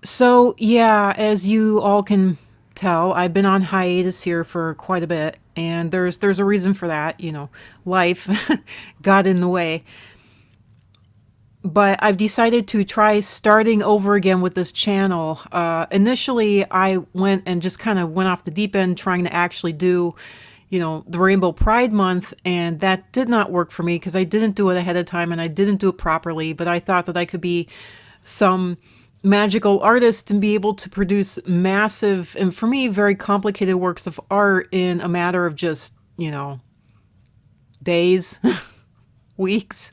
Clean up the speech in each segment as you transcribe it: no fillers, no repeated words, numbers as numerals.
So, yeah, as you all can tell, I've been on hiatus here for quite a bit, and there's a reason for that, life got in the way. But I've decided to try starting over again with this channel. Initially, I went and just kind of went off the deep end trying to actually do, the Rainbow Pride Month, and that did not work for me because I didn't do it ahead of time and I didn't do it properly. But I thought that I could be some magical artist and be able to produce massive and, for me, very complicated works of art in a matter of just, days, weeks,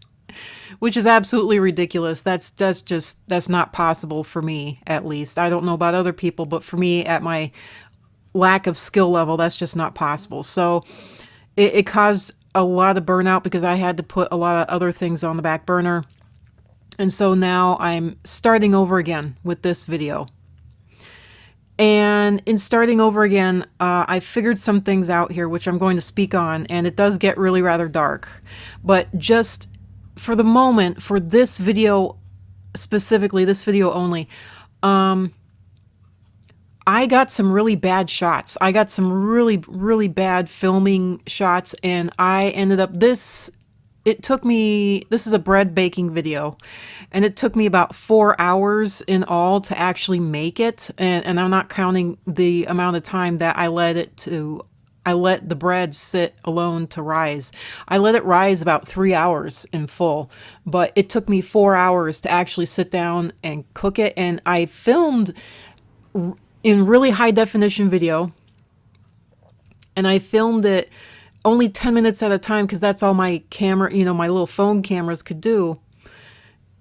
which is absolutely ridiculous. That's not possible for me, at least. I don't know about other people, but for me, at my lack of skill level, that's just not possible. So it caused a lot of burnout because I had to put a lot of other things on the back burner. And so now I'm starting over again with this video. And in starting over again, I figured some things out here, which I'm going to speak on, and it does get really rather dark. But just for the moment, for this video specifically, this video only, I got some really bad shots. I got some really, really bad filming shots, and I ended up it took me, this is a bread baking video, and it took me about 4 hours in all to actually make it. And I'm not counting the amount of time that I let the bread sit alone to rise. I let it rise about 3 hours in full, but it took me 4 hours to actually sit down and cook it. And I filmed in really high definition video, and I filmed it only 10 minutes at a time because that's all my camera, my little phone cameras could do.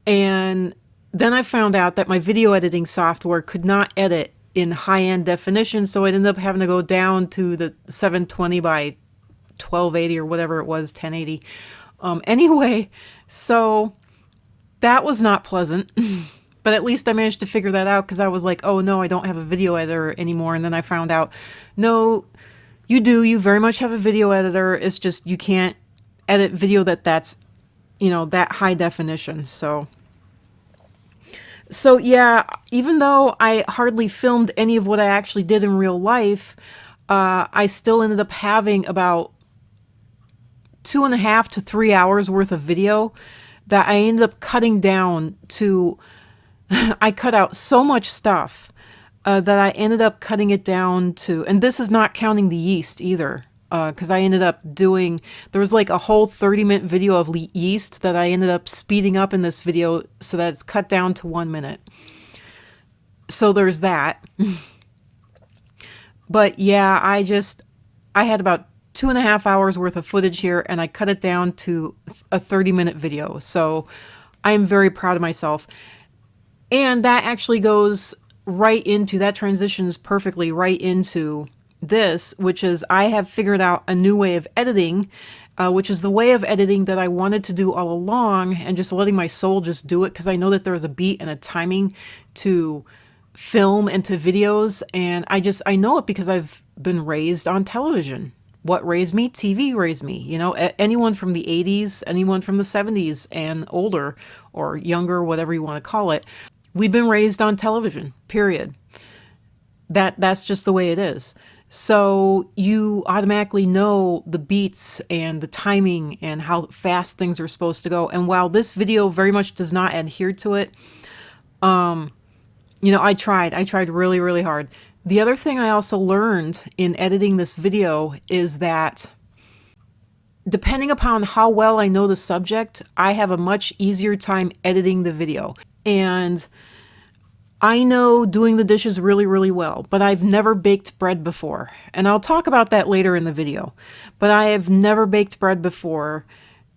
And then I found out that my video editing software could not edit in high-end definition, so I ended up having to go down to the 720 by 1280 or whatever it was, 1080. Anyway, so that was not pleasant. But at least I managed to figure that out because I was like, oh no, I don't have a video editor anymore. And then I found out, no, you do. You very much have a video editor. It's just you can't edit video that's, that high definition. So yeah, even though I hardly filmed any of what I actually did in real life, I still ended up having about 2.5 to 3 hours worth of video that I ended up cutting down to. I cut out so much stuff that I ended up cutting it down to, and this is not counting the yeast either, because I ended up there was like a whole 30-minute video of yeast that I ended up speeding up in this video so that it's cut down to 1 minute. So there's that. But yeah, I had about 2.5 hours worth of footage here, and I cut it down to a 30-minute video. So I'm very proud of myself. And that actually that transitions perfectly right into this, which is I have figured out a new way of editing, which is the way of editing that I wanted to do all along, and just letting my soul just do it, because I know that there's a beat and a timing to film and to videos, and I know it because I've been raised on television. What raised me? TV raised me. Anyone from the 80s, anyone from the 70s and older, or younger, whatever you want to call it. We've been raised on television, period. That's just the way it is. So you automatically know the beats and the timing and how fast things are supposed to go. And while this video very much does not adhere to it, I tried really, really hard. The other thing I also learned in editing this video is that depending upon how well I know the subject, I have a much easier time editing the video. And I know doing the dishes really, really well, but I've never baked bread before. And I'll talk about that later in the video. But I have never baked bread before.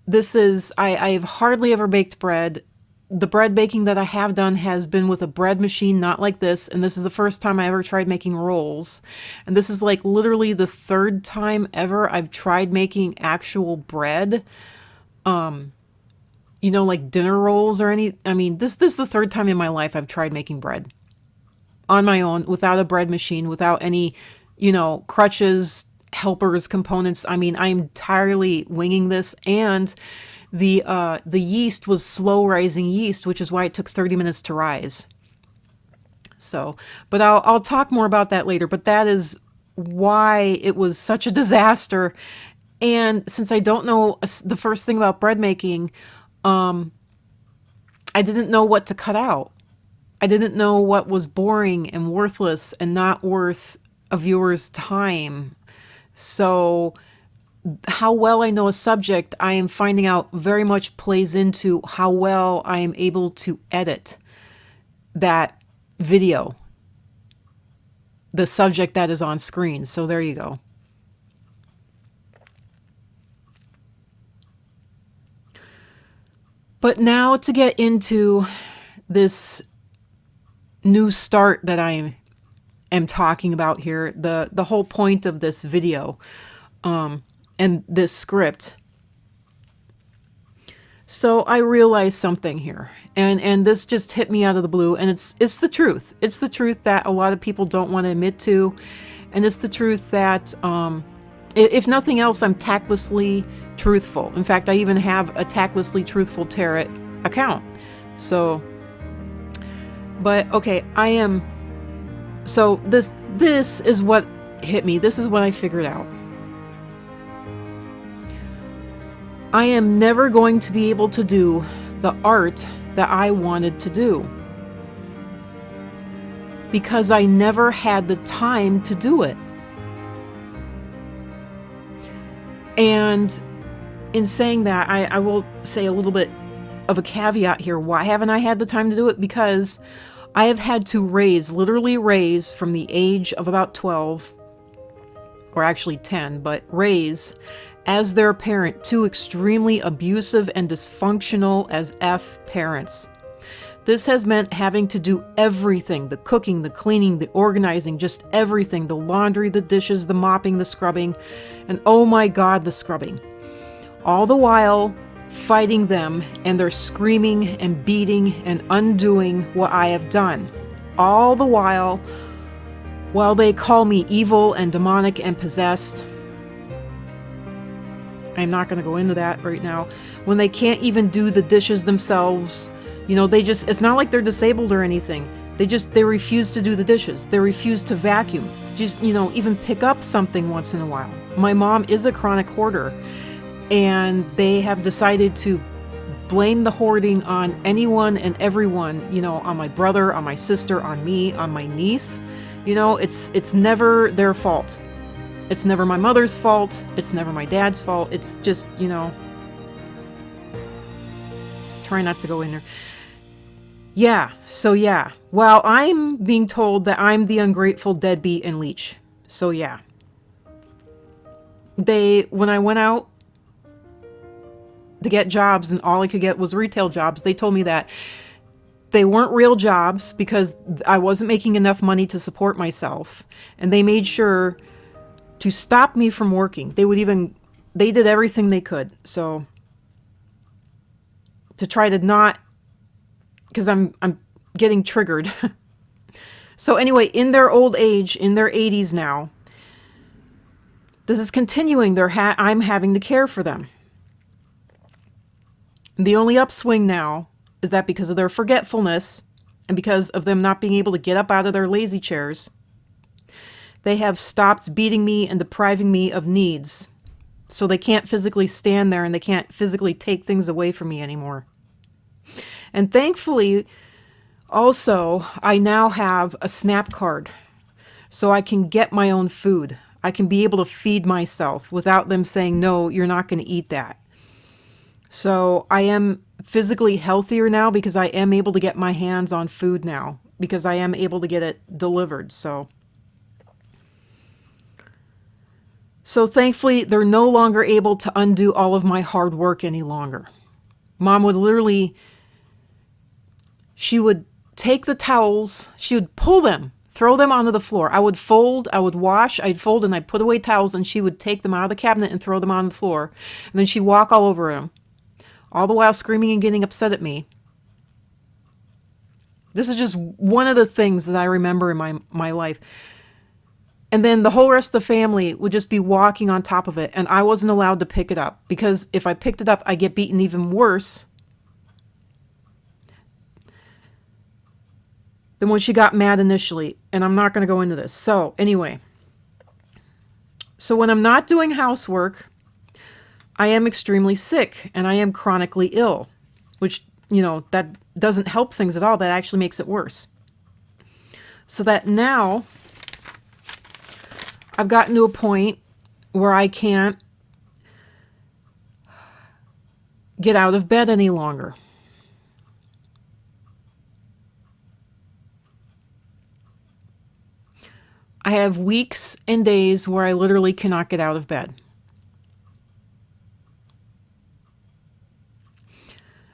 I have hardly ever baked bread. The bread baking that I have done has been with a bread machine, not like this. And this is the first time I ever tried making rolls. And this is like literally the third time ever I've tried making actual bread. Like dinner rolls or this is the third time in my life I've tried making bread on my own, without a bread machine, without any, crutches, helpers, components. I'm entirely winging this. And the yeast was slow rising yeast, which is why it took 30 minutes to rise. So, but I'll talk more about that later. But that is why it was such a disaster. And since I don't know the first thing about bread making, I didn't know what to cut out. I didn't know what was boring and worthless and not worth a viewer's time. So how well I know a subject, I am finding out very much plays into how well I am able to edit that video, the subject that is on screen. So there you go. But now to get into this new start that I am talking about here, the whole point of this video and this script. So I realized something here, and this just hit me out of the blue, and it's the truth. It's the truth that a lot of people don't want to admit to, and it's the truth that if nothing else, I'm tactlessly truthful. In fact, I even have a tactlessly truthful tarot account. So, but okay, so this is what hit me. This is what I figured out. I am never going to be able to do the art that I wanted to do because I never had the time to do it. And in saying that, I will say a little bit of a caveat here. Why haven't I had the time to do it? Because I have had to literally raise from the age of about 12, or actually 10, but raise as their parent two extremely abusive and dysfunctional as F parents. This has meant having to do everything: the cooking, the cleaning, the organizing, just everything, the laundry, the dishes, the mopping, the scrubbing, and oh my God, the scrubbing. All the while fighting them and their screaming and beating and undoing what I have done. All the while they call me evil and demonic and possessed. I'm not going to go into that right now. When they can't even do the dishes themselves, it's not like they're disabled or anything. They refuse to do the dishes. They refuse to vacuum. Just, even pick up something once in a while. My mom is a chronic hoarder, and they have decided to blame the hoarding on anyone and everyone, on my brother, on my sister, on me, on my niece. It's never their fault. It's never my mother's fault. It's never my dad's fault. It's just, try not to go in there. Yeah, so yeah. Well, I'm being told that I'm the ungrateful deadbeat and leech. So yeah. When I went out to get jobs and all I could get was retail jobs, they told me that they weren't real jobs because I wasn't making enough money to support myself. And they made sure to stop me from working. They did everything they could. So to try to not, because I'm getting triggered. So anyway, in their old age, in their 80s now, this is continuing. I'm having to care for them. The only upswing now is that because of their forgetfulness and because of them not being able to get up out of their lazy chairs, they have stopped beating me and depriving me of needs. So they can't physically stand there and they can't physically take things away from me anymore. And thankfully, also, I now have a SNAP card. So I can get my own food. I can be able to feed myself without them saying, no, you're not going to eat that. So I am physically healthier now because I am able to get my hands on food now because I am able to get it delivered. So thankfully, they're no longer able to undo all of my hard work any longer. Mom would literally, she would take the towels, she would pull them, throw them onto the floor. I would fold, I would wash, I'd fold, and I'd put away towels, and she would take them out of the cabinet and throw them on the floor. And then she'd walk all over them, all the while screaming and getting upset at me. This is just one of the things that I remember in my life. And then the whole rest of the family would just be walking on top of it, and I wasn't allowed to pick it up because if I picked it up, I get beaten even worse. than when she got mad initially. And I'm not going to go into this. So anyway, so when I'm not doing housework, I am extremely sick and I am chronically ill, which, that doesn't help things at all. That actually makes it worse. So that now I've gotten to a point where I can't get out of bed any longer. I have weeks and days where I literally cannot get out of bed.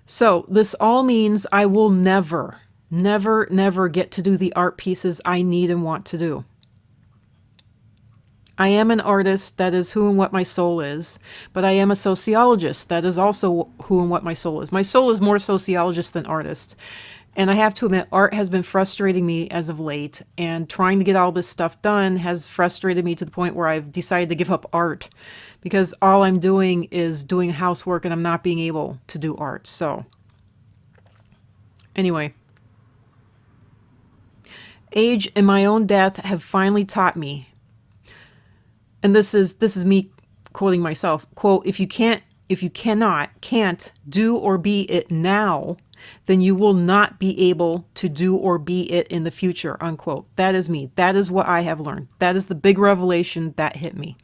So this all means I will never, never, never get to do the art pieces I need and want to do. I am an artist, that is who and what my soul is, but I am a sociologist, that is also who and what my soul is. My soul is more sociologist than artist. And I have to admit, art has been frustrating me as of late, and trying to get all this stuff done has frustrated me to the point where I've decided to give up art, because all I'm doing is doing housework and I'm not being able to do art. So anyway, age and my own death have finally taught me, and this is me quoting myself, quote, if you can't do or be it now, then you will not be able to do or be it in the future, unquote. That is me. That is what I have learned. That is the big revelation that hit me.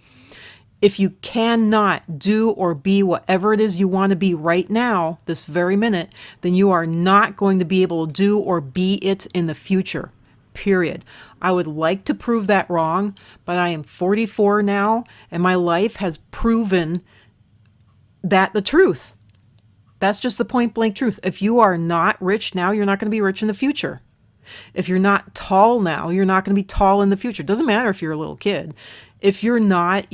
If you cannot do or be whatever it is you want to be right now, this very minute, then you are not going to be able to do or be it in the future, period. I would like to prove that wrong, but I am 44 now, and my life has proven that the truth. That's just the point blank truth. If you are not rich now, you're not going to be rich in the future. If you're not tall now, you're not going to be tall in the future. It doesn't matter if you're a little kid. If you're not,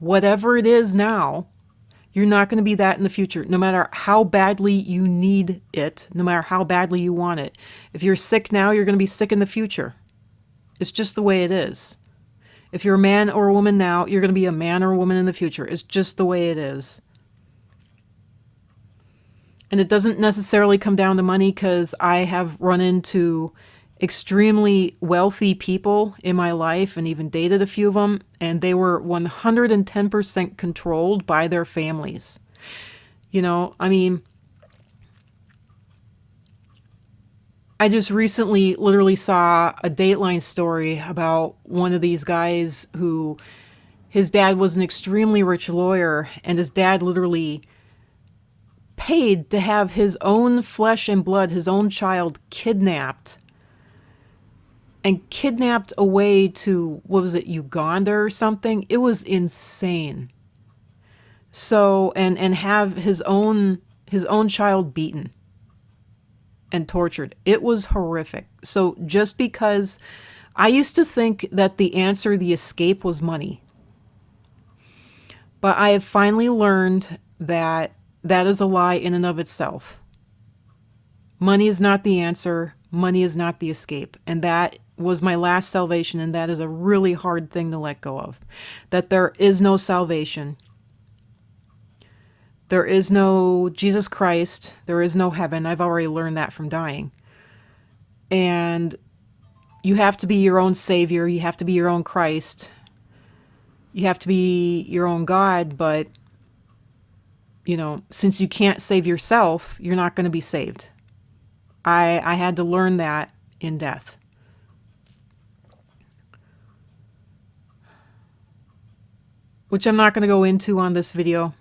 whatever it is now, you're not going to be that in the future, no matter how badly you need it, no matter how badly you want it. If you're sick now, you're going to be sick in the future. It's just the way it is. If you're a man or a woman now, you're going to be a man or a woman in the future. It's just the way it is. And it doesn't necessarily come down to money, because I have run into extremely wealthy people in my life and even dated a few of them, and they were 110% controlled by their families. I just recently literally saw a Dateline story about one of these guys who, his dad was an extremely rich lawyer, and his dad literally paid to have his own flesh and blood, his own child, kidnapped away to, what was it, Uganda or something? It was insane. So, and have his own child beaten and tortured. It was horrific. So just because I used to think that the answer, the escape, was money, but I have finally learned that that is a lie in and of itself. Money is not the answer. Money is not the escape. And that was my last salvation, and that is a really hard thing to let go of. That there is no salvation. There is no Jesus Christ. There is no heaven. I've already learned that from dying. And you have to be your own savior. You have to be your own Christ. You have to be your own God, but since you can't save yourself, you're not going to be saved. I had to learn that in death. Which I'm not going to go into on this video.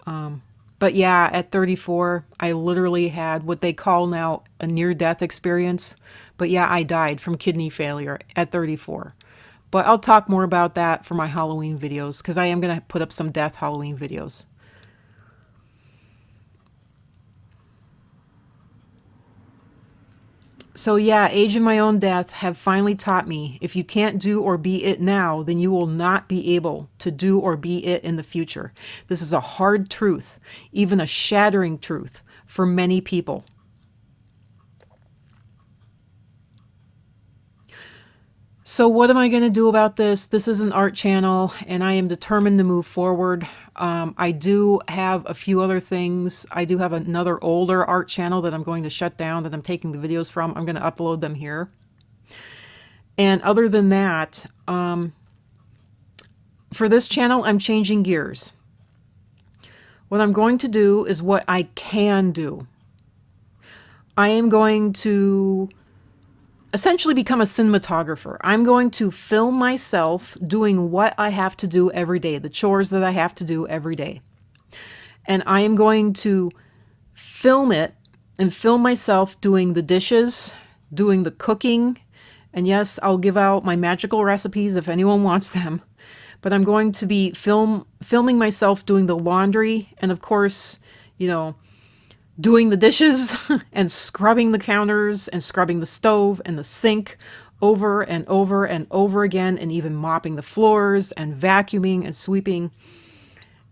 But yeah, at 34, I literally had what they call now a near-death experience. But yeah, I died from kidney failure at 34. But I'll talk more about that for my Halloween videos, because I am going to put up some death Halloween videos. So yeah, age and my own death have finally taught me, if you can't do or be it now, then you will not be able to do or be it in the future. This is a hard truth, even a shattering truth for many people. So what am I going to do about this? This is an art channel, and I am determined to move forward. I do have a few other things. I do have another older art channel that I'm going to shut down, that I'm taking the videos from. I'm going to upload them here. And other than that, for this channel, I'm changing gears. What I'm going to do is what I can do. I am going to essentially become a cinematographer. I'm going to film myself doing what I have to do every day, the chores that I have to do every day. And I am going to film it and film myself doing the dishes, doing the cooking. And yes, I'll give out my magical recipes if anyone wants them. But I'm going to be filming myself doing the laundry and, of course, you know, doing the dishes and scrubbing the counters and scrubbing the stove and the sink over and over and over again, and even mopping the floors and vacuuming and sweeping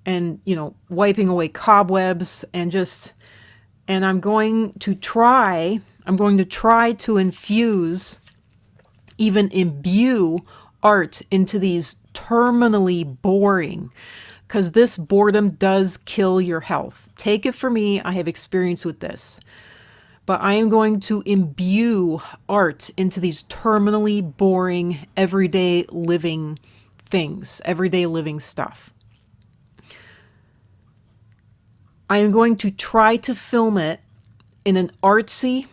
and, you know, wiping away cobwebs and I'm going to try to infuse, even imbue art into these terminally boring, because this boredom does kill your health. Take it from me, I have experience with this. But I am going to imbue art into these terminally boring, everyday living things, everyday living stuff. I am going to try to film it in an artsy,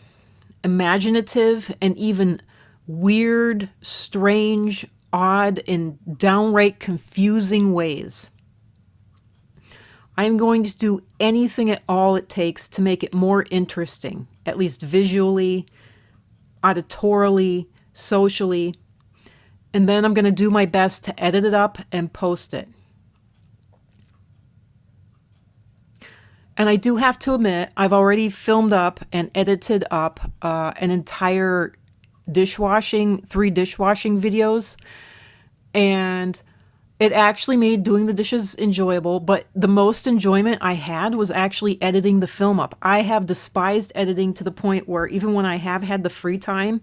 imaginative, and even weird, strange, odd, and downright confusing ways. I'm going to do anything at all it takes to make it more interesting, at least visually, auditorily, socially, and then I'm going to do my best to edit it up and post it. And I do have to admit, I've already filmed up and edited up an entire three dishwashing videos, and it actually made doing the dishes enjoyable, but the most enjoyment I had was actually editing the film up. I have despised editing to the point where even when I have had the free time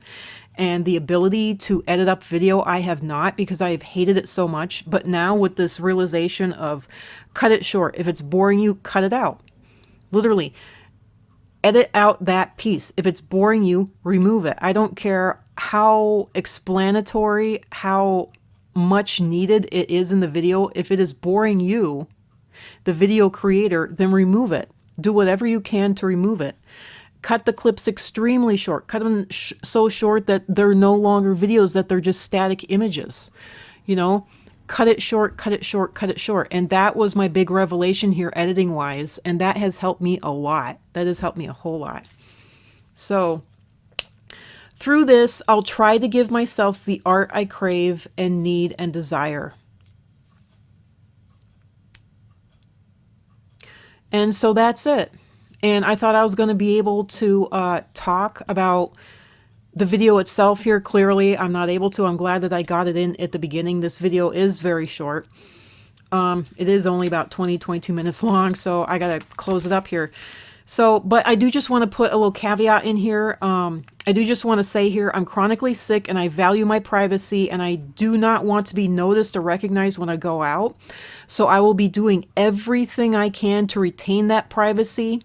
and the ability to edit up video, I have not, because I have hated it so much. But now with this realization of cut it short, if it's boring you, cut it out. Literally, edit out that piece. If it's boring you, remove it. I don't care how explanatory, how much needed it is in the video. If it is boring you, the video creator, then remove it. Do whatever you can to remove it. Cut the clips extremely short. Cut them so short that they're no longer videos, that they're just static images. You know, cut it short, cut it short, cut it short. And that was my big revelation here, editing wise. And that has helped me a lot. That has helped me a whole lot. So through this, I'll try to give myself the art I crave and need and desire. And so that's it. And I thought I was going to be able to talk about the video itself here clearly. I'm not able to. I'm glad that I got it in at the beginning. This video is very short. It is only about 22 minutes long, so I got to close it up here. So, but I do just want to put a little caveat in here. I do just want to say here, I'm chronically sick and I value my privacy, and I do not want to be noticed or recognized when I go out. So I will be doing everything I can to retain that privacy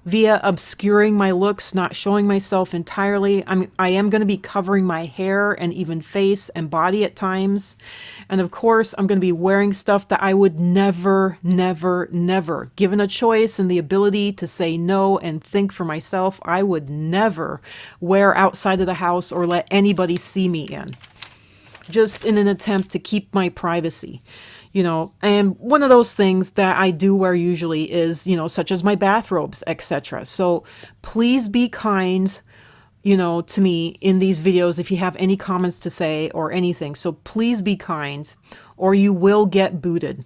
via obscuring my looks, not showing myself entirely. I am going to be covering my hair and even face and body at times. And of course, I'm going to be wearing stuff that I would never, never, never, given a choice and the ability to say no and think for myself, I would never wear outside of the house or let anybody see me in, just in an attempt to keep my privacy. You know, and one of those things that I do wear usually is, you know, such as my bathrobes, etc. So please be kind, you know, to me in these videos if you have any comments to say or anything. So please be kind, or you will get booted.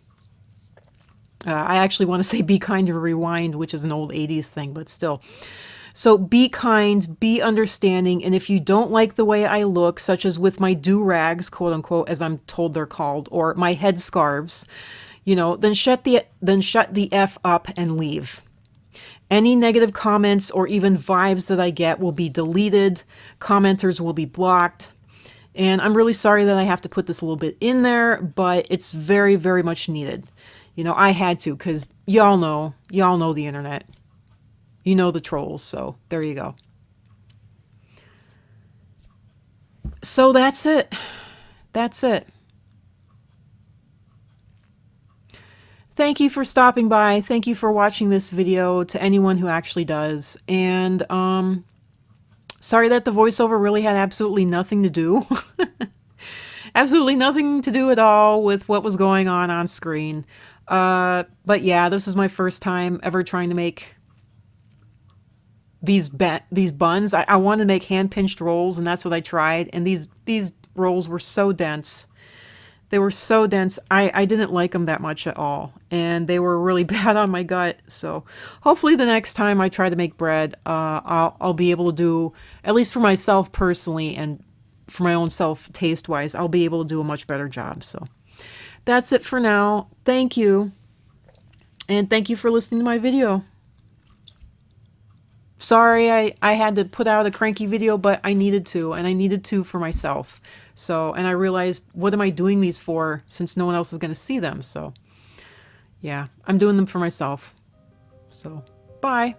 I actually want to say be kind or rewind, which is an old 80s thing, but still. So be kind, be understanding, and if you don't like the way I look, such as with my do-rags, quote unquote, as I'm told they're called, or my headscarves, you know, then shut the F up and leave. Any negative comments or even vibes that I get will be deleted. Commenters will be blocked. And I'm really sorry that I have to put this a little bit in there, but it's very, very much needed. You know, I had to, because y'all know the internet. You know the trolls, so there you go. So that's it. That's it. Thank you for stopping by. Thank you for watching this video, to anyone who actually does. And sorry that the voiceover really had absolutely nothing to do. Absolutely nothing to do at all with what was going on screen. But yeah, this is my first time ever trying to make these buns. I wanted to make hand-pinched rolls, and that's what I tried. And these rolls were so dense. They were so dense. I didn't like them that much at all, and they were really bad on my gut. So hopefully the next time I try to make bread, I'll be able to do, at least for myself personally and for my own self taste wise, I'll be able to do a much better job. So that's it for now. Thank you, and thank you for listening to my video. Sorry I had to put out a cranky video, but I needed to, and I needed to for myself. So, and I realized, what am I doing these for, since no one else is going to see them? So, yeah, I'm doing them for myself. So, bye.